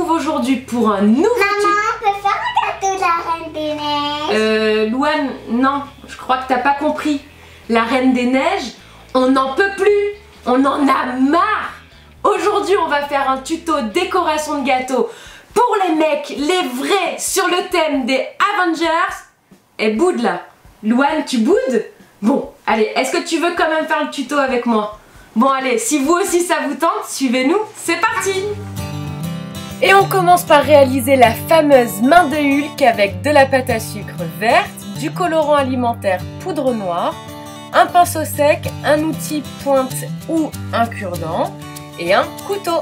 retrouve aujourd'hui pour un nouveau Maman, on peut faire un gâteau de la Reine des Neiges? Louane, non, je crois que t'as pas compris. La Reine des Neiges, on n'en peut plus, on en a marre. Aujourd'hui, on va faire un tuto décoration de gâteau pour les mecs, les vrais, sur le thème des Avengers. Et boude là. Louane, tu boudes? Bon, allez, est-ce que tu veux quand même faire le tuto avec moi? Bon, allez, si vous aussi ça vous tente, suivez-nous, c'est parti! Et on commence par réaliser la fameuse main de Hulk avec de la pâte à sucre verte, du colorant alimentaire poudre noire, un pinceau sec, un outil pointe ou un cure-dent et un couteau.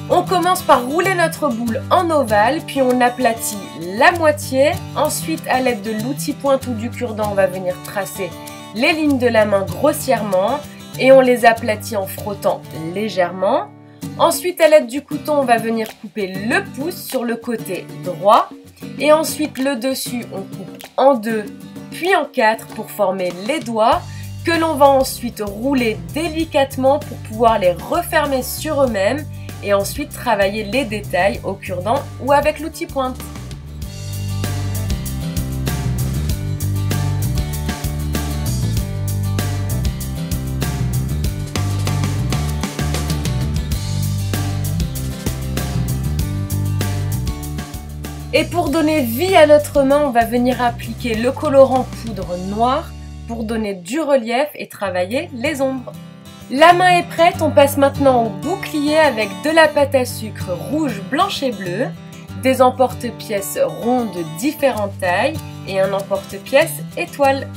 On commence par rouler notre boule en ovale, puis on aplatit la moitié. Ensuite, à l'aide de l'outil pointe ou du cure-dent, on va venir tracer les lignes de la main grossièrement et on les aplatit en frottant légèrement. Ensuite, à l'aide du couteau, on va venir couper le pouce sur le côté droit. Et ensuite, le dessus, on coupe en deux, puis en quatre pour former les doigts que l'on va ensuite rouler délicatement pour pouvoir les refermer sur eux-mêmes et ensuite travailler les détails au cure-dent ou avec l'outil pointe. Et pour donner vie à notre main, on va venir appliquer le colorant poudre noire pour donner du relief et travailler les ombres. La main est prête, on passe maintenant au bouclier avec de la pâte à sucre rouge, blanche et bleue, des emporte-pièces ronds de différentes tailles et un emporte-pièces étoile.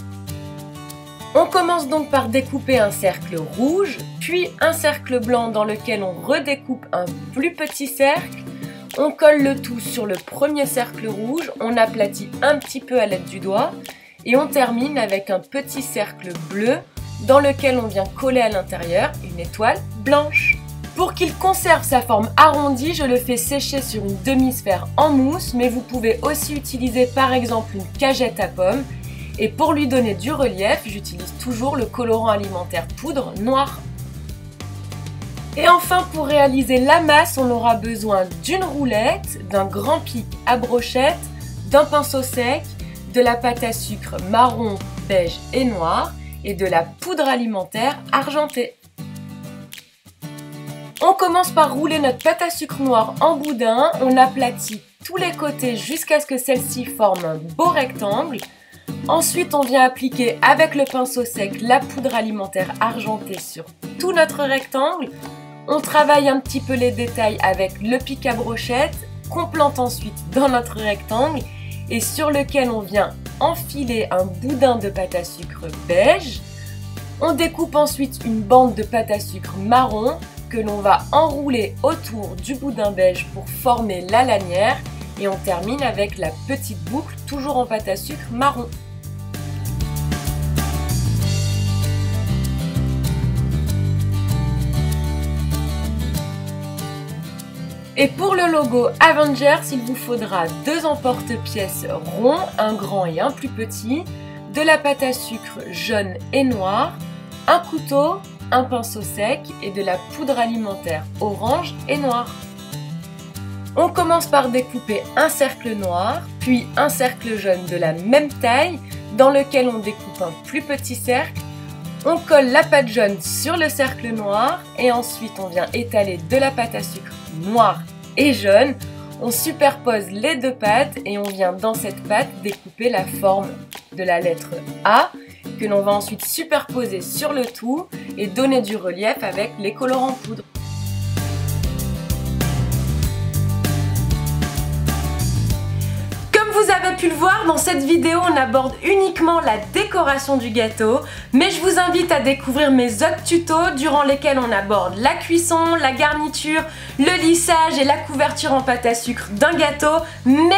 On commence donc par découper un cercle rouge, puis un cercle blanc dans lequel on redécoupe un plus petit cercle. On colle le tout sur le premier cercle rouge, on aplatit un petit peu à l'aide du doigt et on termine avec un petit cercle bleu dans lequel on vient coller à l'intérieur une étoile blanche. Pour qu'il conserve sa forme arrondie, je le fais sécher sur une demi-sphère en mousse, mais vous pouvez aussi utiliser par exemple une cagette à pommes. Et pour lui donner du relief, j'utilise toujours le colorant alimentaire poudre noire. Et enfin, pour réaliser la masse, on aura besoin d'une roulette, d'un grand pic à brochette, d'un pinceau sec, de la pâte à sucre marron, beige et noir et de la poudre alimentaire argentée. On commence par rouler notre pâte à sucre noire en boudin, on aplatit tous les côtés jusqu'à ce que celle-ci forme un beau rectangle. Ensuite, on vient appliquer avec le pinceau sec la poudre alimentaire argentée sur tout notre rectangle. On travaille un petit peu les détails avec le pic à brochette, qu'on plante ensuite dans notre rectangle et sur lequel on vient enfiler un boudin de pâte à sucre beige. On découpe ensuite une bande de pâte à sucre marron que l'on va enrouler autour du boudin beige pour former la lanière et on termine avec la petite boucle toujours en pâte à sucre marron. Et pour le logo Avengers, il vous faudra deux emporte-pièces ronds, un grand et un plus petit, de la pâte à sucre jaune et noire, un couteau, un pinceau sec et de la poudre alimentaire orange et noire. On commence par découper un cercle noir, puis un cercle jaune de la même taille, dans lequel on découpe un plus petit cercle. On colle la pâte jaune sur le cercle noir et ensuite on vient étaler de la pâte à sucre noire et jaune. On superpose les deux pâtes et on vient dans cette pâte découper la forme de la lettre A que l'on va ensuite superposer sur le tout et donner du relief avec les colorants poudre. Vous avez pu le voir, dans cette vidéo on aborde uniquement la décoration du gâteau, mais je vous invite à découvrir mes autres tutos durant lesquels on aborde la cuisson, la garniture, le lissage et la couverture en pâte à sucre d'un gâteau. Mais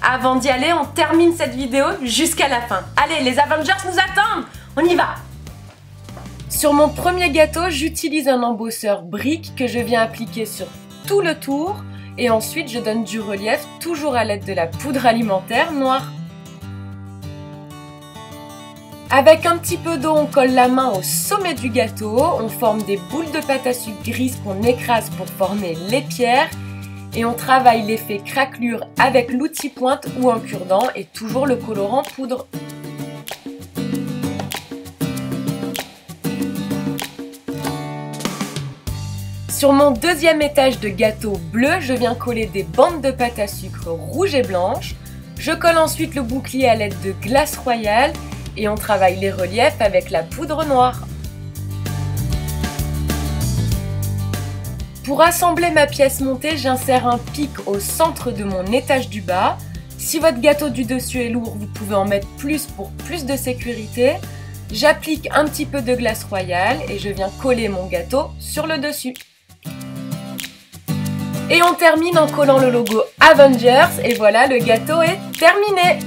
avant d'y aller, on termine cette vidéo jusqu'à la fin. Allez, les Avengers nous attendent, on y va! Sur mon premier gâteau, j'utilise un embosseur brique que je viens appliquer sur tout le tour. Et ensuite, je donne du relief, toujours à l'aide de la poudre alimentaire noire. Avec un petit peu d'eau, on colle la main au sommet du gâteau. On forme des boules de pâte à sucre grise qu'on écrase pour former les pierres. Et on travaille l'effet craquelure avec l'outil pointe ou un cure-dent et toujours le colorant poudre. Sur mon deuxième étage de gâteau bleu, je viens coller des bandes de pâte à sucre rouge et blanche. Je colle ensuite le bouclier à l'aide de glace royale et on travaille les reliefs avec la poudre noire. Pour assembler ma pièce montée, j'insère un pic au centre de mon étage du bas. Si votre gâteau du dessus est lourd, vous pouvez en mettre plus pour plus de sécurité. J'applique un petit peu de glace royale et je viens coller mon gâteau sur le dessus. Et on termine en collant le logo Avengers et voilà, le gâteau est terminé.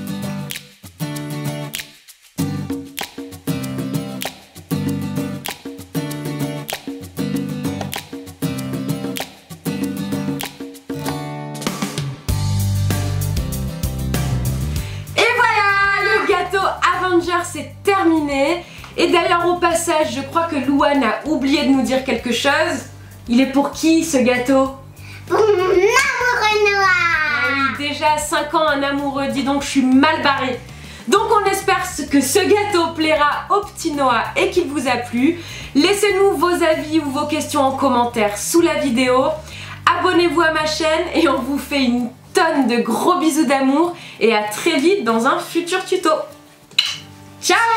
Et voilà, le gâteau Avengers est terminé. Et d'ailleurs au passage, je crois que Louane a oublié de nous dire quelque chose. Il est pour qui ce gâteau? Pour mon amoureux noir. Oui, déjà à 5 ans un amoureux, dis donc je suis mal barrée. Donc on espère que ce gâteau plaira au petit Noah et qu'il vous a plu. Laissez-nous vos avis ou vos questions en commentaire sous la vidéo. Abonnez-vous à ma chaîne et on vous fait une tonne de gros bisous d'amour et à très vite dans un futur tuto. Ciao!